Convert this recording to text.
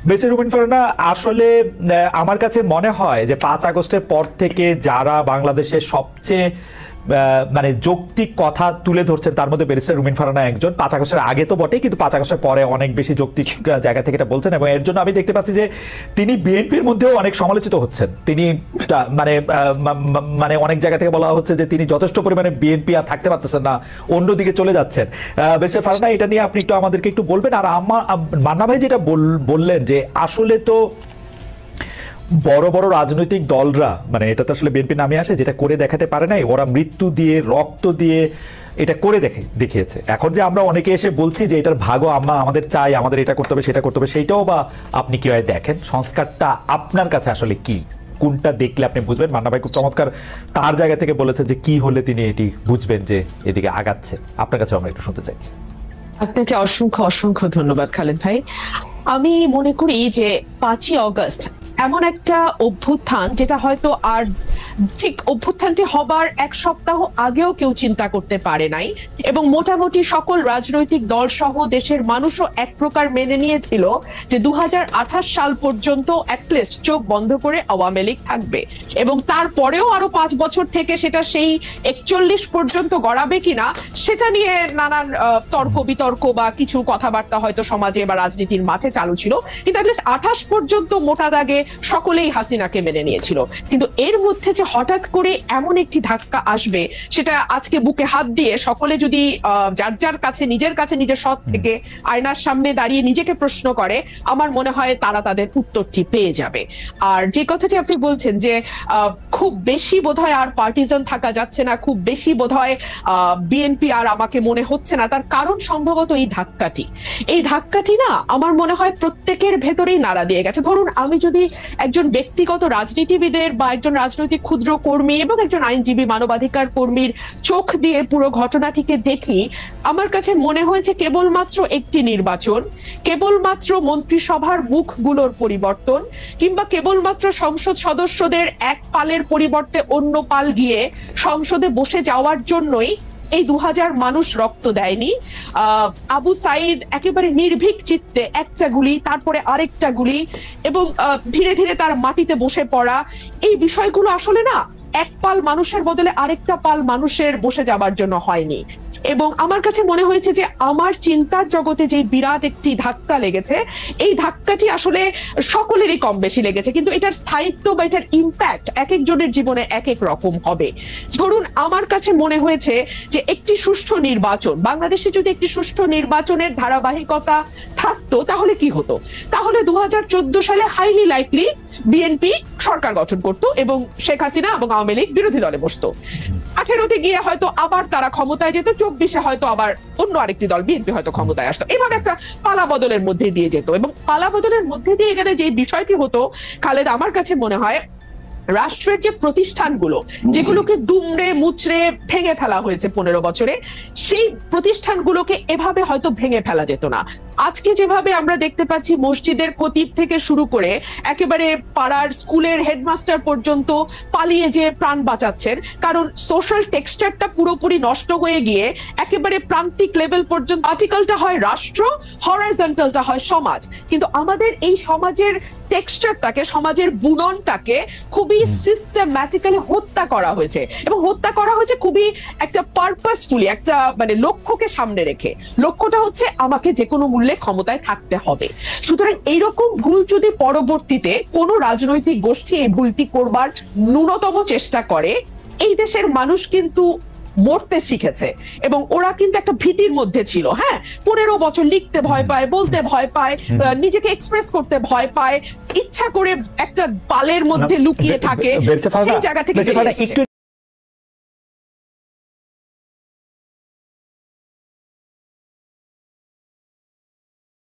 বেসির Rubin Farhana, আসলে আমার কাছে মনে হয় যে 5 আগস্টের পর থেকে যারা বাংলাদেশের সবচেয়ে মানে যৌক্তিক কথা তুলে ধরছেন তার মধ্যে ব্যারিস্টার রুমিন ফারহানা একজন। 5 আগস্টের আগে তো বটেই, কিন্তু 5 আগস্টের পরে অনেক বেশি যৌক্তিক জায়গা থেকে এটা বলছেন, এবং এর জন্য আমি দেখতে পাচ্ছি যে তিনি বিএনপির মধ্যেও অনেক সমালোচিত হচ্ছেন। তিনি মানে মানে অনেক জায়গা থেকে বলা হচ্ছে যে তিনি যথেষ্ট পরিমাণে বিএনপি আর থাকতে পারতেছেন না, অন্যদিকে চলে যাচ্ছেন। ব্যারিস্টার ফারহানা, এটা নিয়ে আপনি একটু আমাদেরকে একটু বলবেন। আর মান্না ভাই যেটা বললেন যে আসলে তো বড় বড় রাজনৈতিক দলরা, মানে এটা তো আসলে বিএনপি নামে আসে, যেটা করে দেখাতে পারে নাই, ওরা মৃত্যু দিয়ে রক্ত দিয়ে এটা করে দেখিয়েছে। এখন যে আমরা অনেকে এসে বলছি যে এটার ভাগও আমাদের চাই, আমাদের এটা করতে হবে সেটা করতে হবে, সেইটাও বা আপনি কিভাবে দেখেন? সংস্কারটা আপনার কাছে আসলে কি, কোনটা দেখলে আপনি বুঝবেন? মান্না ভাই খুব চমৎকার তার জায়গা থেকে বলেছেন যে কি হলে তিনি এটি বুঝবেন যে এদিকে আগাচ্ছে। আপনার কাছে আমরা একটু শুনতে চাই। আপনাকে অসংখ্য অসংখ্য ধন্যবাদ খালেদ ভাই। আমি মনে করি যে 5ই অগস্ট এমন একটা অভ্যুত্থান যেটা হয়তো আর ঠিক অভ্যুত্থানটি হবার 1 সপ্তাহ আগেও কেউ চিন্তা করতে পারে নাই, এবং মোটামুটি সকল রাজনৈতিক দল সহ দেশের মানুষও এক প্রকার মেনে নিয়েছিল যে 2028 সাল পর্যন্ত অ্যাটলিস্ট চোখ বন্ধ করে আওয়ামী লীগ থাকবে, এবং তারপরেও আরো 5 বছর থেকে সেটা সেই 41 পর্যন্ত গড়াবে কিনা সেটা নিয়ে নানান তর্ক বিতর্ক বা কিছু কথাবার্তা হয়তো সমাজে বা রাজনীতির মাঠে চালু ছিল, কিন্তু অ্যাটলিস্ট 28 পর্যন্ত মোটা দাগে সকলেই হাসিনাকে মেনে নিয়েছিল। কিন্তু এর মধ্যে যে হঠাৎ করে এমন একটি ধাক্কা আসবে, সেটা আজকে বুকে হাত দিয়ে সকলে যদি যার যার কাছে নিজের সৎ থেকে আয়নার সামনে দাঁড়িয়ে নিজেকে প্রশ্ন করে, আমার মনে হয় তারা তাদের উত্তরটি পেয়ে যাবে। আর যে কথাটি আপনি বলছেন যে খুব বেশি বোধহয় আর পার্টিজান থাকা যাচ্ছে না, খুব বেশি বোধহয় বিএনপি আর আমাকে মনে হচ্ছে না, তার কারণ সম্ভবত এই ধাক্কাটি না আমার মনে হয় প্রত্যেকের ভেতরেই নাড়া দিয়ে গেছে। ধরুন, আমি যদি একজন ব্যক্তিগত রাজনীতিবিদের বা একজন রাজনৈতিক ক্ষুদ্র কর্মী এবং একজন আইনজীবী মানবাধিকার কর্মীর চোখ দিয়ে পুরো ঘটনাটিকে দেখি, আমার কাছে মনে হয়েছে কেবলমাত্র একটি নির্বাচন, কেবলমাত্র মন্ত্রিসভার মুখগুলোর পরিবর্তন, কিংবা কেবলমাত্র সংসদ সদস্যদের এক পালের পরিবর্তে অন্য পাল গিয়ে সংসদে বসে যাওয়ার জন্যই এই 2000 মানুষ রক্ত দেয়নি। আবু সাইদ একেবারে নির্ভীক চিত্তে একটা গুলি, তারপরে আরেকটা গুলি, এবং ধীরে ধীরে তার মাটিতে বসে পড়া, এই বিষয়গুলো আসলে না এক পাল মানুষের বদলে আরেকটা পাল মানুষের বসে যাবার জন্য হয়নি। এবং আমার কাছে মনে হয়েছে যে আমার চিন্তার জগতে যে বিরাট একটি ধাক্কা লেগেছে, এই ধাক্কাটি আসলে সকলেরই কম বেশি লেগেছে, কিন্তু এটার স্থায়িত্ব বা এটার ইম্প্যাক্ট এক একজনের জীবনে এক এক রকম হবে। ধরুন, আমার কাছে মনে হয়েছে যে একটি সুষ্ঠু নির্বাচন, বাংলাদেশে যদি একটি সুষ্ঠু নির্বাচনের ধারাবাহিকতা থাকতো তাহলে কি হতো? তাহলে 2014 সালে হাইলি লাইকলি বিএনপি সরকার গঠন করত এবং শেখ হাসিনা এবং আওয়ামী লীগ বিরোধী দলে বসতো। 18তে গিয়ে হয়তো আবার তারা ক্ষমতায় যেত, 24-এ হয়তো আবার অন্য আরেকটি দল বিএনপি হয়তো ক্ষমতায় আসতো। এভাবে একটা পালা বদলের মধ্যে দিয়ে যেত, এবং পালা বদলের মধ্যে দিয়ে গেলে যে বিষয়টি হতো খালেদ, আমার কাছে মনে হয় রাষ্ট্রের যে প্রতিষ্ঠানগুলো যেগুলোকে দুমড়ে মুচড়ে ভেঙে ফেলা হয়েছে 15 বছরে, সেই প্রতিষ্ঠানগুলোকে এভাবে হয়তো ভেঙে ফেলা যেত না। আজকে যেভাবে আমরা দেখতে পাচ্ছি মসজিদের খতিব থেকে শুরু করে একেবারে পাড়ার স্কুলের হেডমাস্টার পর্যন্ত পালিয়ে যে প্রাণ বাঁচাচ্ছেন, কারণ সোশ্যাল টেক্সচারটা পুরোপুরি নষ্ট হয়ে গিয়ে একেবারে প্রান্তিক লেভেল পর্যন্ত আর্টিকেলটা হয় রাষ্ট্র, হরাইজন্টালটা হয় সমাজ। কিন্তু আমাদের এই সমাজের টেক্সচারটাকে, সমাজের বুননটাকে খুবই সিস্টেম্যাটিক্যালি হত্যা করা হয়েছে, এবং হত্যা করা হয়েছে খুবই একটা পারপাসফুলি, একটা মানে লক্ষ্যকে সামনে রেখে। লক্ষ্যটা হচ্ছে আমাকে যে কোনো মূল্যে ক্ষমতায় থাকতে হবে। সুতরাং এইরকম ভুল যদি পরবর্তীতে কোনো রাজনৈতিক গোষ্ঠী এই ভুলটি করবার ন্যূনতম চেষ্টা করে, এই দেশের মানুষ কিন্তু মরতে শিখেছে, এবং ওরা কিন্তু একটা ভীতির মধ্যে ছিল। হ্যাঁ, 15 বছর লিখতে ভয় পায়, বলতে ভয় পায়, নিজেকে এক্সপ্রেস করতে ভয় পায়, ইচ্ছা করে একটা পালের মধ্যে লুকিয়ে থাকে, সেই জায়গা থেকে